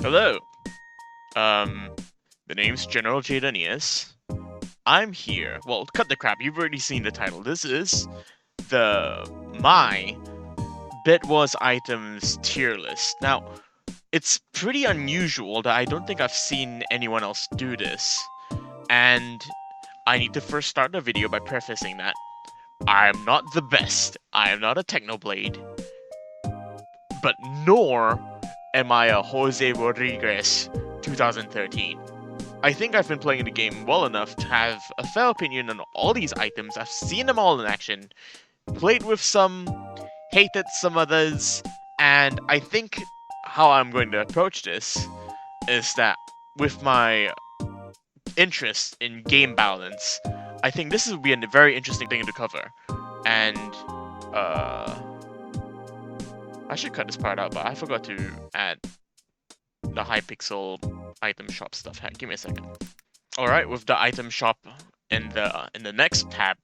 Hello. Um, the name's General Jaydonius. I'm here. Well, cut the crap. You've already seen the title. This is my Bedwars items tier list. Now, it's pretty unusual that I don't think I've seen anyone else do this. And I need to first start the video by prefacing that I'm not the best. I am not a Technoblade. But nor am I a Jose Rodriguez 2013. I think I've been playing the game well enough to have a fair opinion on all these items. I've seen them all in action, played with some, hated some others, and I think how I'm going to approach this is that with my interest in game balance, I think this would be a very interesting thing to cover. And I should cut this part out, but I forgot to add the Hypixel item shop stuff. Give me a second. Alright, with the item shop in the next tab,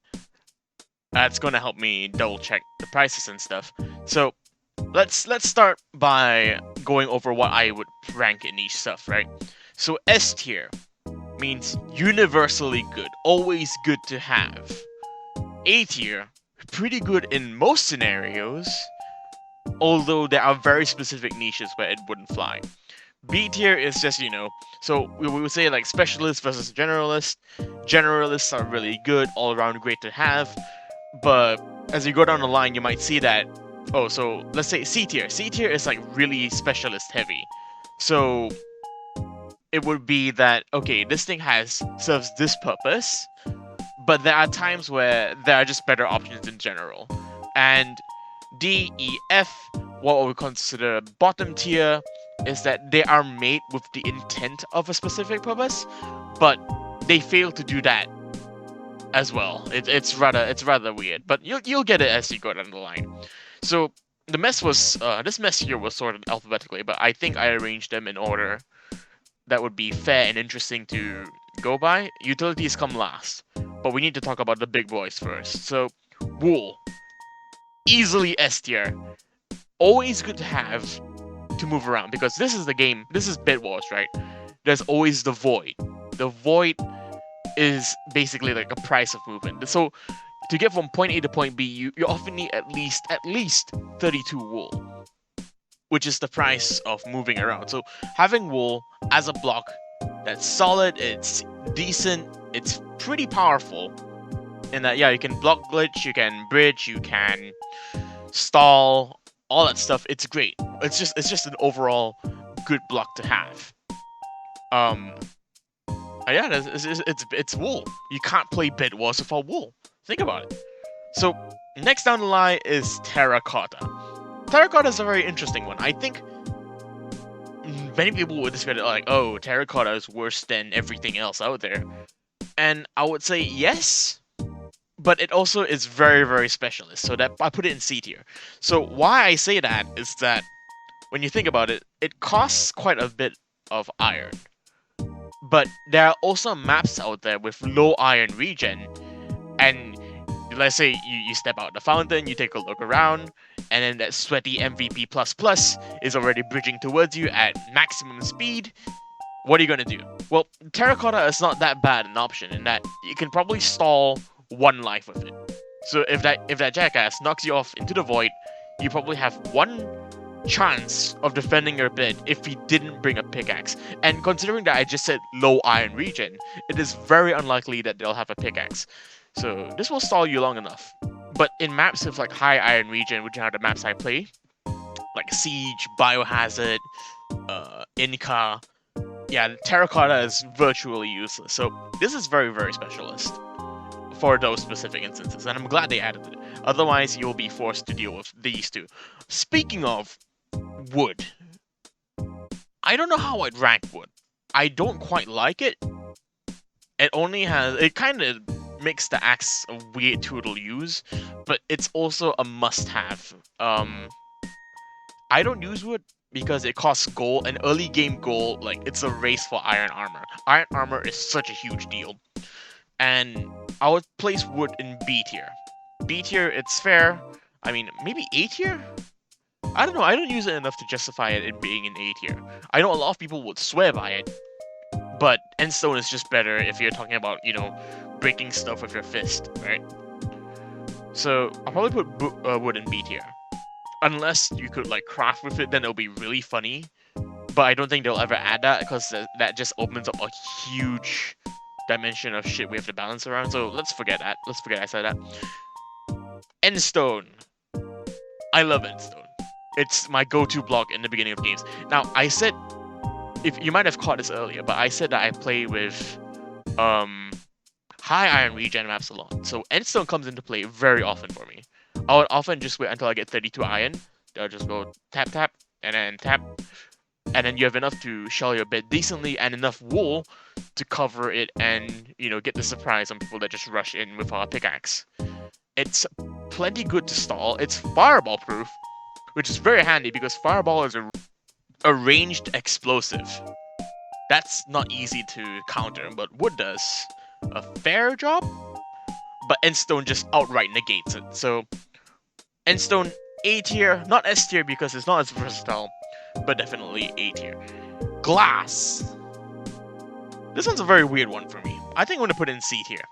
that's gonna help me double check the prices and stuff. So let's start by going over what I would rank in each stuff, right? So S tier means universally good, always good to have. A tier, pretty good in most scenarios, although there are very specific niches where it wouldn't fly. B tier is just, so we would say like specialist versus generalist. Generalists are really good, all around great to have, but as you go down the line, you might see that, oh, so let's say C tier. C tier is like really specialist heavy. So it would be that, okay, this thing serves this purpose, but there are times where there are just better options in general. And D, E, F, what we consider bottom tier, is that they are made with the intent of a specific purpose, but they fail to do that as well. It's rather weird, but you'll get it as you go down the line. So the mess was this mess here was sorted alphabetically, but I think I arranged them in order that would be fair and interesting to go by. Utilities come last, but we need to talk about the big boys first. So wool, easily S tier, always good to have to move around, because this is the game, this is Bedwars, right? There's always the void. The void is basically like a price of movement. So to get from point A to point B, you often need at least 32 wool, which is the price of moving around. So having wool as a block that's solid, it's decent, it's pretty powerful in that, yeah, you can block glitch, you can bridge, you can stall, all that stuff. It's great. It's just an overall good block to have. Yeah, it's wool. You can't play Bedwars without wool. Think about it. So next down the line is Terracotta. Terracotta is a very interesting one. I think many people would describe it like, oh, Terracotta is worse than everything else out there. And I would say yes, but it also is very, very specialist, so that I put it in C tier. So why I say that is that when you think about it, it costs quite a bit of iron. But there are also maps out there with low iron regen, and let's say you step out the fountain, you take a look around, and then that sweaty MVP++ is already bridging towards you at maximum speed. What are you gonna do? Well, Terracotta is not that bad an option in that you can probably stall one life with it. So if that jackass knocks you off into the void, you probably have one chance of defending your bed if he didn't bring a pickaxe. And considering that I just said low iron regen, it is very unlikely that they'll have a pickaxe. So this will stall you long enough. But in maps with like high iron regen, which are the maps I play, like Siege, Biohazard, Inca, yeah, Terracotta is virtually useless. So this is very, very specialist for those specific instances, and I'm glad they added it. Otherwise, you'll be forced to deal with these two. Speaking of wood, I don't know how I'd rank wood. I don't quite like it. It kind of makes the axe a weird tool to use, but it's also a must-have. I don't use wood because it costs gold, and early game gold, like, it's a race for iron armor. Iron armor is such a huge deal. And I would place wood in B tier. B tier, it's fair. I mean, maybe A tier? I don't know, I don't use it enough to justify it being an A tier. I know a lot of people would swear by it, but Endstone is just better if you're talking about, you know, breaking stuff with your fist, right? So I'll probably put wood in B tier. Unless you could like craft with it, then it'll be really funny. But I don't think they'll ever add that because that just opens up a huge dimension of shit we have to balance around. So let's forget that. Let's forget I said that. Endstone. I love Endstone. It's my go-to block in the beginning of games. Now I said, if you might have caught this earlier, but I said that I play with high iron regen maps a lot. So Endstone comes into play very often for me. I would often just wait until I get 32 iron. I'll just go tap tap and then tap, and then you have enough to shell your bed decently and enough wool to cover it and, you know, get the surprise on people that just rush in with a pickaxe. It's plenty good to stall. It's fireball proof, which is very handy because fireball is a ranged explosive. That's not easy to counter, but wood does a fair job. But Endstone just outright negates it. So Endstone A tier, not S tier because it's not as versatile, but definitely A tier. Glass. This one's a very weird one for me. I think I'm gonna put it in C tier.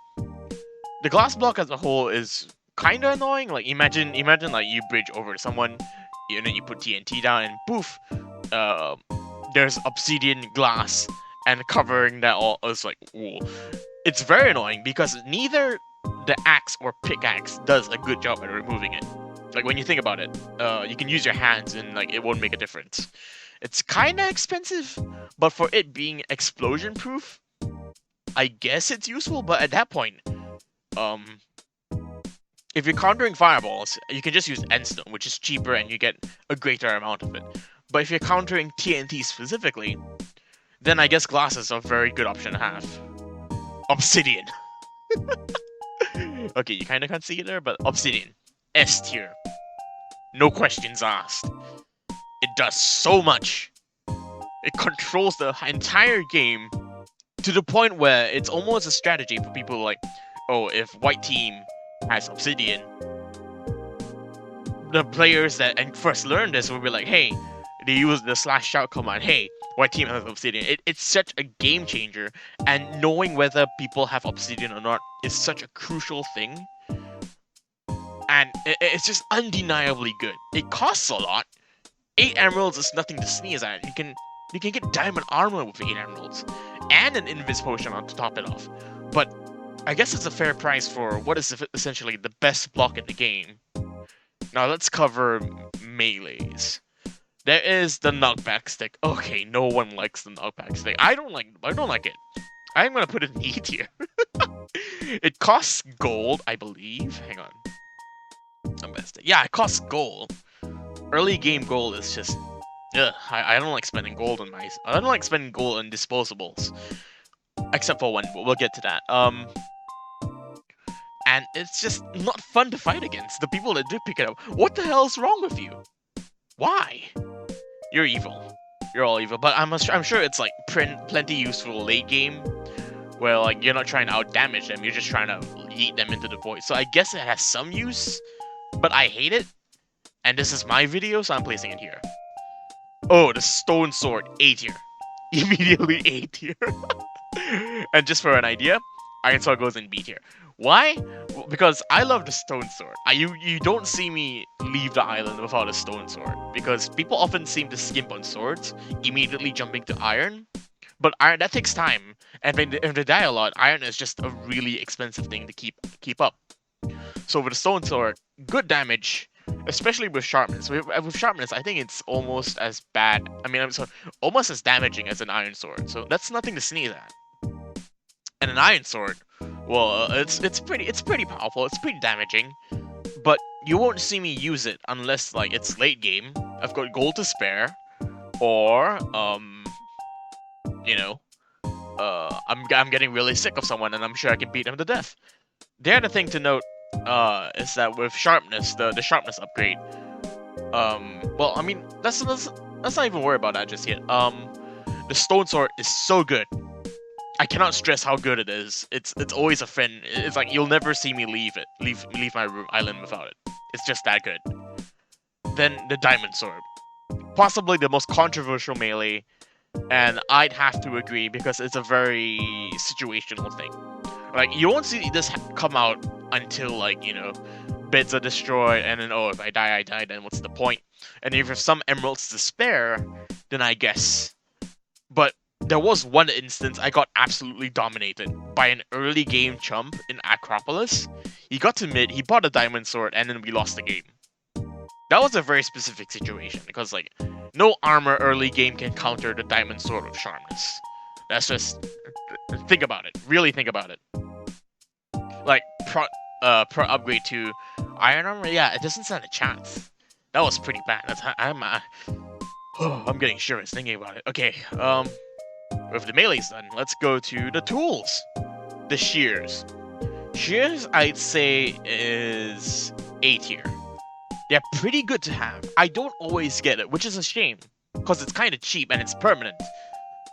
The glass block as a whole is kind of annoying. Like imagine like you bridge over to someone, and then you put TNT down, and poof, there's obsidian glass, and covering that all is like wool. It's very annoying because neither the axe or pickaxe does a good job at removing it. Like when you think about it, you can use your hands and like it won't make a difference. It's kind of expensive, but for it being explosion proof, I guess it's useful. But at that point, if you're countering fireballs, you can just use Endstone, which is cheaper and you get a greater amount of it. But if you're countering TNT specifically, then I guess glass is a very good option to have. Obsidian. Okay, you kind of can't see it there, but Obsidian. S tier. No questions asked. It does so much. It controls the entire game to the point where it's almost a strategy for people like, oh, if white team has Obsidian, the players that first learned this will be like, hey, they use the /shout command, hey, white team has Obsidian. It's such a game changer, and knowing whether people have Obsidian or not is such a crucial thing. And it's just undeniably good. It costs a lot. 8 emeralds is nothing to sneeze at. You can get diamond armor with 8 emeralds, and an Invis potion on to top it off. But I guess it's a fair price for what is essentially the best block in the game. Now let's cover melees. There is the Knockback Stick. Okay, no one likes the Knockback Stick. I don't like it. I'm gonna put it in E tier. It costs gold, I believe. Hang on. Yeah, it costs gold. Early game gold is just, ugh. I don't like spending gold on I don't like spending gold on disposables, except for one. We'll get to that. And it's just not fun to fight against the people that do pick it up. What the hell is wrong with you? Why? You're evil. You're all evil. But I'm sure it's like plenty useful late game, where like you're not trying to out damage them. You're just trying to yeet them into the void. So I guess it has some use, but I hate it. And this is my video, so I'm placing it here. Oh, the stone sword, A tier. Immediately A tier. And just for an idea, Iron Sword goes in B tier. Why? Well, because I love the stone sword. You don't see me leave the island without a stone sword, because people often seem to skimp on swords, immediately jumping to iron. But iron, that takes time, and if they die a lot, iron is just a really expensive thing to keep up. So with the stone sword, good damage, especially with sharpness. With sharpness, I think it's almost as bad. I mean, almost as damaging as an iron sword. So that's nothing to sneeze at. And an iron sword, well, it's pretty powerful. It's pretty damaging, but you won't see me use it unless like it's late game. I've got gold to spare, or you know, I'm getting really sick of someone and I'm sure I can beat them to death. The other thing to note is that with sharpness, the sharpness upgrade, well, I mean, let's not even worry about that just yet. The stone sword is so good. I cannot stress how good it is. It's always a friend. It's like you'll never see me leave my island without it. It's just that good. then the Diamond Sword. Possibly the most controversial melee, and I'd have to agree because it's a very situational thing. Like, you won't see this come out until, like, you know, beds are destroyed, and then, oh, if I die, I die, then what's the point? And if you have some emeralds to spare, then I guess. But there was one instance I got absolutely dominated by an early game chump in Acropolis. He got to mid, he bought a diamond sword, and then we lost the game. That was a very specific situation, because, like, no armor early game can counter the diamond sword of Sharpness. That's just... think about it. Really think about it. Like, pro upgrade to Iron Armor? Yeah, it doesn't stand a chance. That was pretty bad. That's I'm getting shivers thinking about it. Okay, with the melee's done, let's go to the tools. The Shears. Shears, I'd say, is A tier. They're pretty good to have. I don't always get it, which is a shame, because it's kind of cheap and it's permanent.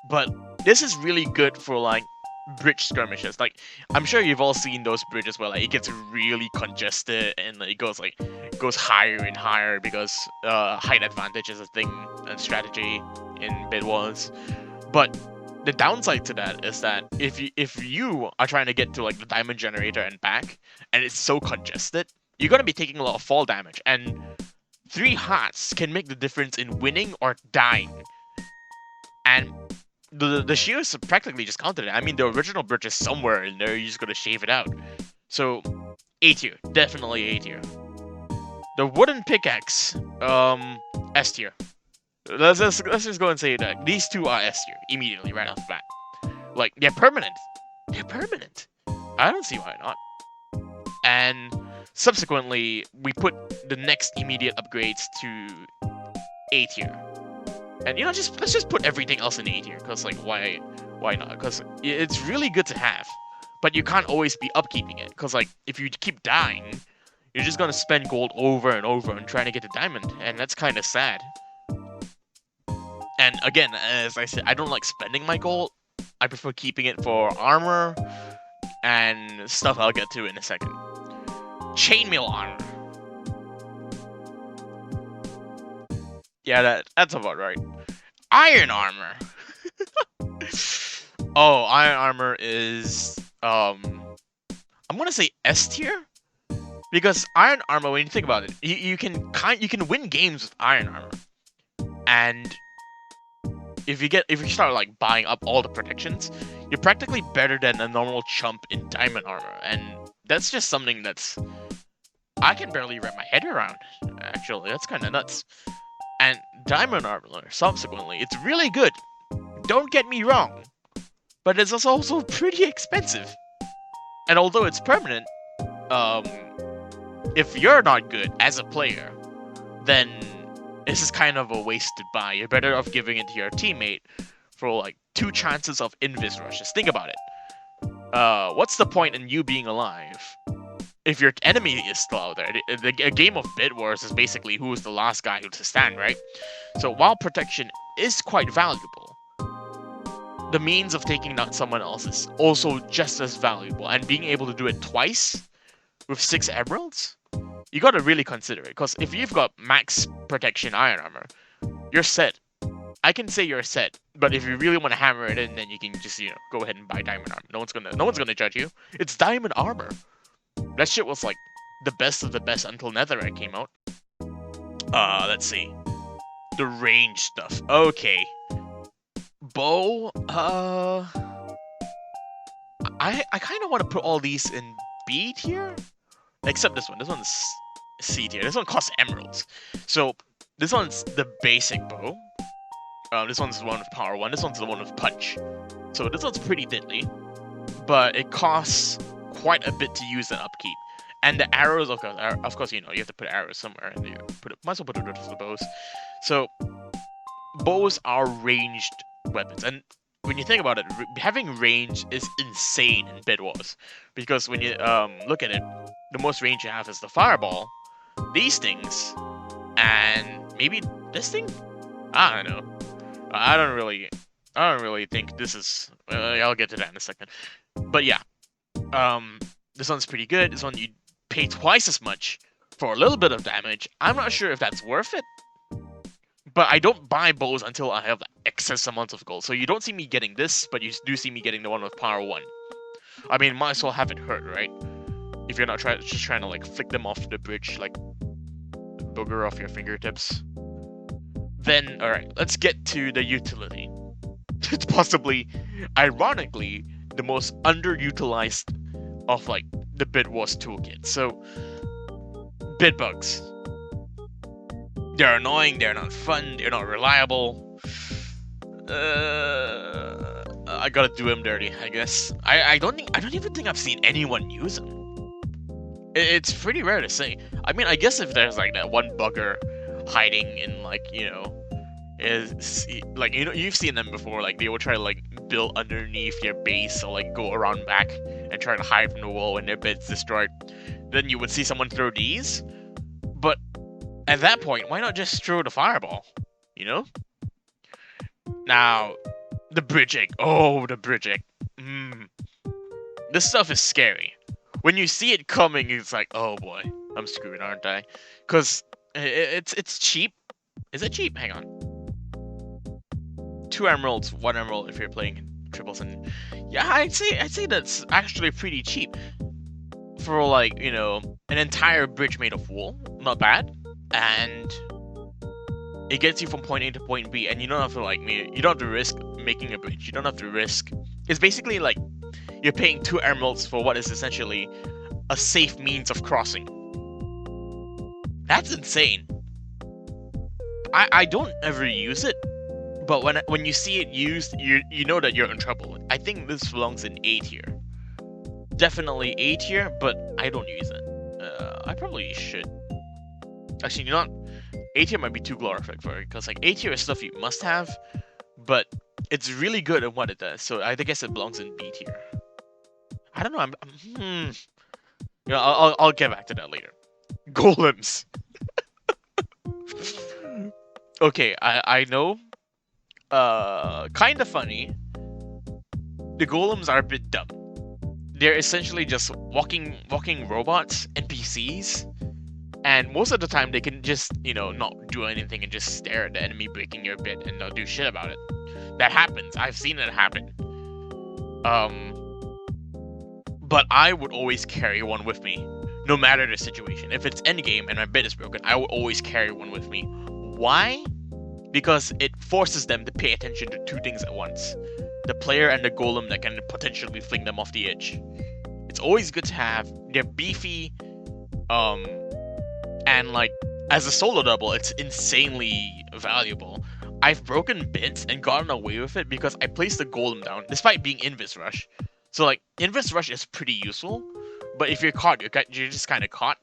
But this is really good for, like, bridge skirmishes. Like, I'm sure you've all seen those bridges where, like, it gets really congested and, like, it goes higher and higher because height advantage is a thing and strategy in Bedwars. But the downside to that is that if you are trying to get to, like, the diamond generator and back, and it's so congested, you're gonna be taking a lot of fall damage, and 3 hearts can make the difference in winning or dying. And the Shears practically just countered it. I mean, the original bridge is somewhere in there, you're just gonna shave it out. So, A tier. Definitely A tier. The wooden pickaxe, S tier. Let's just go and say that these two are S tier immediately, right off the bat. Like, they're permanent. They're permanent. I don't see why not. And subsequently, we put the next immediate upgrades to A tier. And, you know, let's just put everything else in A tier, because, like, why not? Because it's really good to have, but you can't always be upkeeping it, because, like, if you keep dying, you're just gonna spend gold over and over and trying to get a diamond, and that's kind of sad. And again, as I said, I don't like spending my gold. I prefer keeping it for armor and stuff I'll get to in a second. Chainmail Armor. Yeah, that's about right. Iron Armor. Oh, Iron Armor is I'm gonna say S tier, because Iron Armor, when you think about it, you can win games with Iron Armor, and if you start, like, buying up all the protections, you're practically better than a normal chump in Diamond Armor, and that's just something that's I can barely wrap my head around. Actually, that's kind of nuts. And Diamond Armor, subsequently, it's really good. Don't get me wrong, but it's also pretty expensive. And although it's permanent, if you're not good as a player, then this is kind of a wasted buy. You're better off giving it to your teammate for, like, 2 chances of invis rushes. Think about it. What's the point in you being alive if your enemy is still out there? A game of Bedwars is basically who is the last guy to stand, right? So while protection is quite valuable, the means of taking down someone else is also just as valuable. And being able to do it twice with 6 emeralds, you gotta really consider it. Because if you've got max protection Iron Armor, you're set. I can say you're set, but if you really want to hammer it in, then you can just, you know, go ahead and buy Diamond Armor. No one's gonna judge you. It's Diamond Armor. That shit was, like, the best of the best until Netherite came out. Let's see. The range stuff. Okay. Bow, I kind of want to put all these in B tier, except this one. This one's C tier. This one costs emeralds. So this one's the basic bow. This one's the one with power 1. This one's the one with punch. So this one's pretty deadly, but it costs quite a bit to use and upkeep. And the arrows, of course, you know, you have to put arrows somewhere, and you might as well put it with the bows. So bows are ranged weapons, and when you think about it, having range is insane in Bedwars, because when you look at it, the most range you have is the fireball, these things, and maybe this thing. I don't know. I don't really think this is. I'll get to that in a second. But yeah, this one's pretty good. This one you pay twice as much for a little bit of damage. I'm not sure if that's worth it. But I don't buy bows until I have excess amounts of gold. So you don't see me getting this, but you do see me getting the one with power 1. I mean, might as well have it hurt, right? If you're not just trying to like flick them off the bridge, like booger off your fingertips. Then, alright, let's get to the utility. It's possibly, ironically, the most underutilized of like the Bedwars toolkit. So, Bedbugs. They're annoying, they're not fun, they're not reliable. I gotta do them dirty, I guess. I don't even think I've seen anyone use them. It's pretty rare to say. I mean, I guess if there's like that one bugger hiding in like, you know, is like, you know, you've seen them before, like they will try to like build underneath your base or like go around back and try to hide from the wall when their bed's destroyed. Then you would see someone throw these, but at that point, why not just throw the fireball, you know? Now, the bridge egg. Oh, the bridge egg. This stuff is scary. When you see it coming, it's like, oh boy, I'm screwed, aren't I? Because it's cheap. Is it cheap? Hang on. 2 emeralds, 1 emerald if you're playing triples, and yeah, I'd say that's actually pretty cheap for like, you know, an entire bridge made of wool. Not bad. And it gets you from point A to point B, and you don't have to like you don't have to risk making a bridge. You don't have to risk. It's basically like you're paying 2 emeralds for what is essentially a safe means of crossing. That's insane. I don't ever use it, but when you see it used, you know that you're in trouble. I think this belongs in A tier. Definitely A tier, but I don't use it. I probably should. Actually, you know what? A tier might be too glorified for it, because like A tier is stuff you must have, but it's really good at what it does. So I guess it belongs in B tier. I don't know. You know, I'll get back to that later. Golems. Okay, I know. Kind of funny. The golems are a bit dumb. They're essentially just walking robots, NPCs. And most of the time, they can just, you know, not do anything and just stare at the enemy breaking your bit and not do shit about it. That happens. I've seen it happen. But I would always carry one with me, no matter the situation. If it's endgame and my bit is broken, I will always carry one with me. Why? Because it forces them to pay attention to 2 things at once. The player and the golem that can potentially fling them off the edge. It's always good to have. They're beefy, and like, as a solo double, it's insanely valuable. I've broken bits and gotten away with it because I placed the golem down, despite being Invis Rush. So like, Invis Rush is pretty useful, but if you're caught, you're just kind of caught.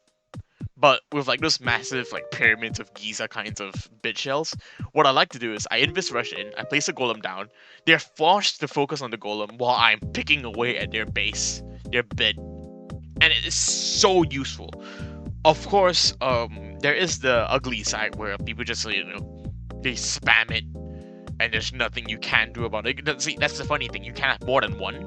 But with like those massive like pyramids of Giza kinds of bit shells, what I like to do is I Invis Rush in, I place the golem down, they're forced to focus on the golem while I'm picking away at their base, their bed. And it is so useful. Of course, there is the ugly side where people just, you know, they spam it, and there's nothing you can do about it. See, that's the funny thing, you can't have more than one,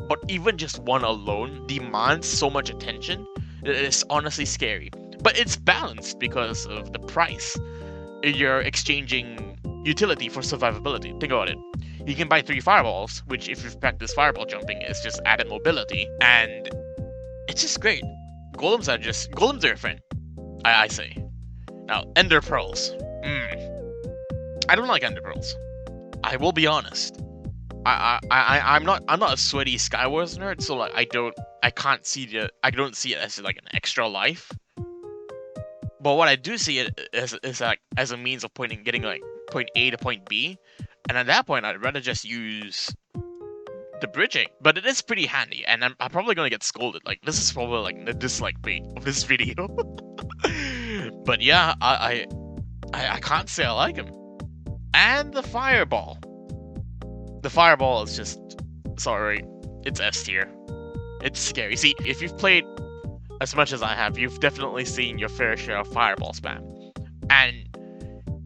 but even just one alone demands so much attention that it's honestly scary. But it's balanced because of the price. You're exchanging utility for survivability. Think about it. You can buy 3 fireballs, which if you've practiced fireball jumping, is just added mobility, and it's just great. Golems are your friend, I say. Now, Ender Pearls. I don't like Ender Pearls. I will be honest. I'm not a sweaty Skywars nerd, so like I don't see it as like an extra life. But what I do see it is like as a means of getting like point A to point B, and at that point I'd rather just use the bridging. But it is pretty handy, and I'm probably gonna get scolded. Like this is probably like the dislike bait of this video. But yeah, I can't say I like him. And the fireball. The fireball is just, sorry, it's S tier. It's scary. See, if you've played as much as I have, you've definitely seen your fair share of fireball spam. And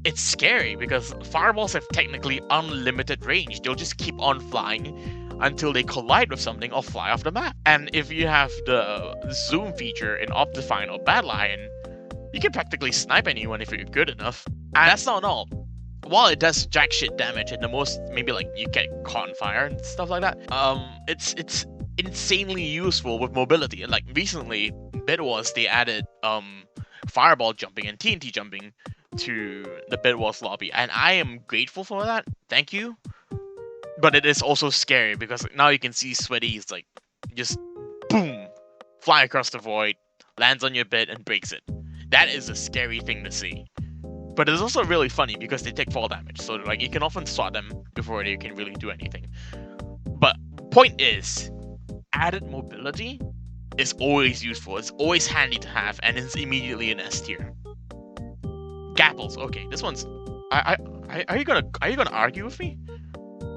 it's scary because fireballs have technically unlimited range. They'll just keep on flying until they collide with something or fly off the map. And if you have the zoom feature in Optifine or Battle Lion, You can practically snipe anyone if you're good enough. And that's not all. While it does jack shit damage and the most, maybe like you get caught on fire and stuff like that, it's insanely useful with mobility. And like recently, Bedwars, they added fireball jumping and TNT jumping to the Bedwars lobby, and I am grateful for that. Thank you. But it is also scary because now you can see Sweaty's like just boom, fly across the void, lands on your bed and breaks it. That is a scary thing to see. But it's also really funny because they take fall damage, so like you can often swat them before they can really do anything. But point is, added mobility is always useful. It's always handy to have, and it's immediately an S tier. Gapples, okay, this one's. Are you gonna argue with me?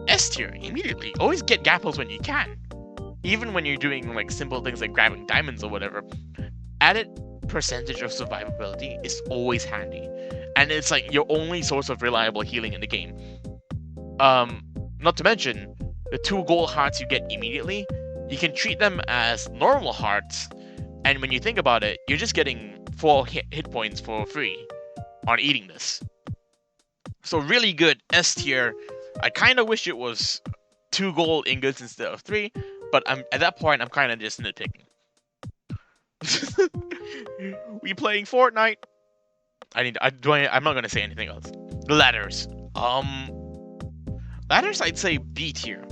S tier immediately. Always get Gapples when you can, even when you're doing like simple things like grabbing diamonds or whatever. Added percentage of survivability is always handy, and it's like your only source of reliable healing in the game. Not to mention the 2 gold hearts you get immediately. You can treat them as normal hearts, and when you think about it, you're just getting 4 hit points for free on eating this. So really good S tier. I kind of wish it was 2 gold ingots instead of 3, but at that point I'm kind of just nitpicking. We playing Fortnite. I'm not gonna say anything else. The ladders. Ladders I'd say B tier.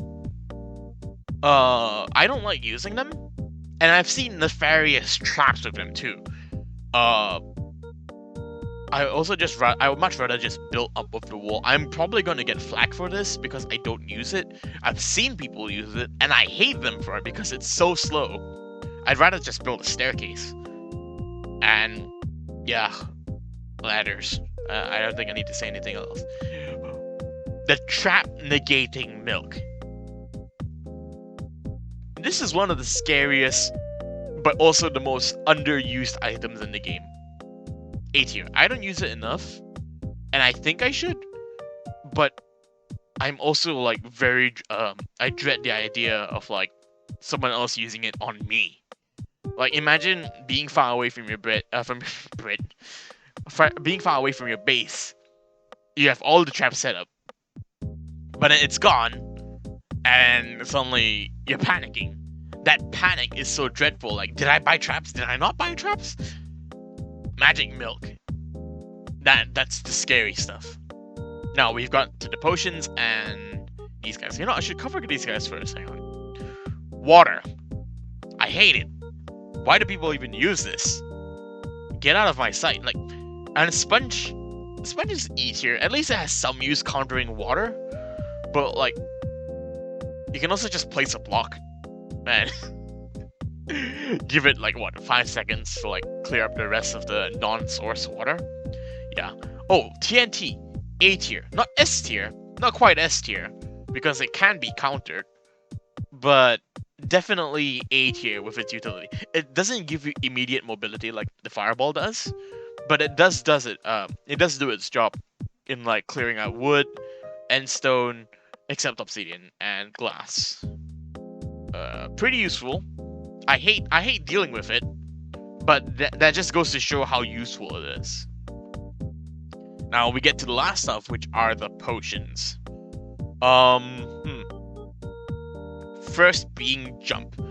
I don't like using them, and I've seen nefarious traps with them too. I would much rather just build up of the wall. I'm probably gonna get flack for this because I don't use it. I've seen people use it, and I hate them for it because it's so slow. I'd rather just build a staircase. And yeah, ladders. I don't think I need to say anything else. The trap negating milk. This is one of the scariest, but also the most underused items in the game. A tier. I don't use it enough, and I think I should, but I'm also like very, I dread the idea of like someone else using it on me. Like imagine being far away from your being far away from your base. You have all the traps set up, but then it's gone, and suddenly you're panicking. That panic is so dreadful. Like, did I buy traps? Did I not buy traps? Magic milk. That's the scary stuff. Now we've got to the potions and these guys. You know, I should cover these guys first. Hang on. Water. I hate it. Why do people even use this? Get out of my sight. Like, and sponge is E tier. At least it has some use countering water. But like, you can also just place a block. Man. Give it like what, 5 seconds to like clear up the rest of the non-source water. Yeah. Oh, TNT, A tier, not S tier, not quite S tier, because it can be countered, but definitely A tier with its utility. It doesn't give you immediate mobility like the fireball does, but it does it. It does do its job in like clearing out wood, endstone, except obsidian and glass. Pretty useful. I hate dealing with it, but that just goes to show how useful it is. Now we get to the last stuff, which are the potions. First being jump.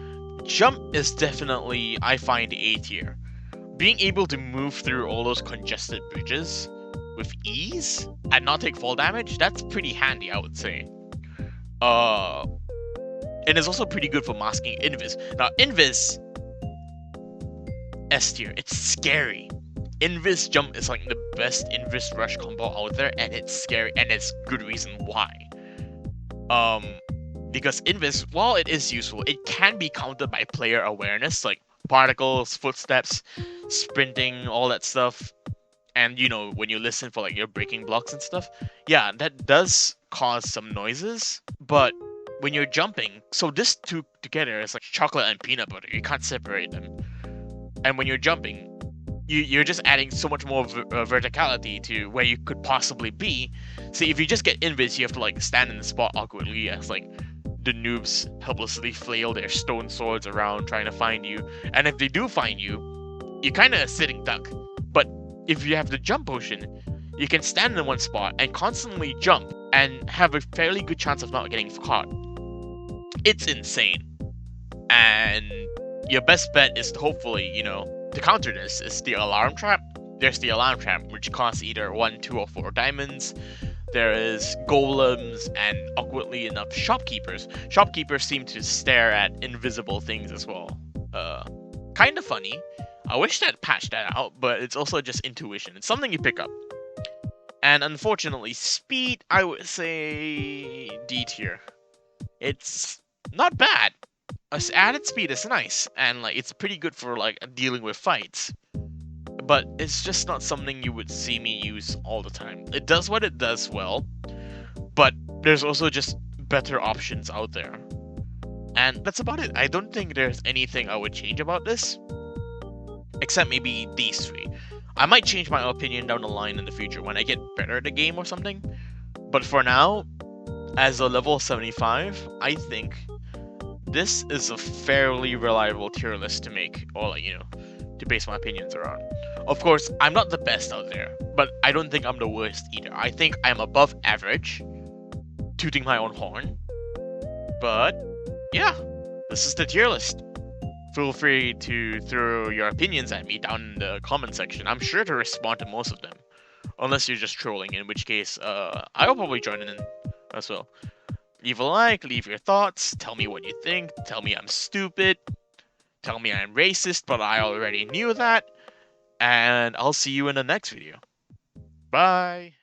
Jump is definitely, I find, A tier. Being able to move through all those congested bridges with ease and not take fall damage, that's pretty handy, I would say. And it's also pretty good for masking Invis. Now, Invis, S tier. It's scary. Invis jump is like the best Invis rush combo out there, and it's scary, and it's good reason why. Because Invis, while it is useful, it can be countered by player awareness, like particles, footsteps, sprinting, all that stuff. And you know, when you listen for like your breaking blocks and stuff, yeah, that does cause some noises, but when you're jumping, so this two together is like chocolate and peanut butter. You can't separate them. And when you're jumping, you're just adding so much more verticality to where you could possibly be. See, if you just get invis, you have to like stand in the spot awkwardly as like the noobs helplessly flail their stone swords around trying to find you. And if they do find you, you're kind of a sitting duck. But if you have the jump potion, you can stand in one spot and constantly jump and have a fairly good chance of not getting caught. It's insane. And your best bet is to hopefully, to counter this is the alarm trap. There's the alarm trap, which costs either 1, 2, or 4 diamonds. There is golems and, awkwardly enough, shopkeepers. Shopkeepers seem to stare at invisible things as well. Kind of funny. I wish they'd patched that out, but it's also just intuition. It's something you pick up. And unfortunately, speed, I would say D tier. It's not bad. Added speed is nice, and it's pretty good for dealing with fights. But it's just not something you would see me use all the time. It does what it does well, but there's also just better options out there. And that's about it. I don't think there's anything I would change about this, except maybe these 3. I might change my opinion down the line in the future when I get better at the game or something. But for now, as a level 75, I think this is a fairly reliable tier list to make, or to base my opinions around. Of course, I'm not the best out there, but I don't think I'm the worst either. I think I'm above average, tooting my own horn. But yeah, this is the tier list. Feel free to throw your opinions at me down in the comment section. I'm sure to respond to most of them, unless you're just trolling, in which case I'll probably join in as well. Leave a like, leave your thoughts, tell me what you think, tell me I'm stupid, tell me I'm racist, but I already knew that, and I'll see you in the next video. Bye!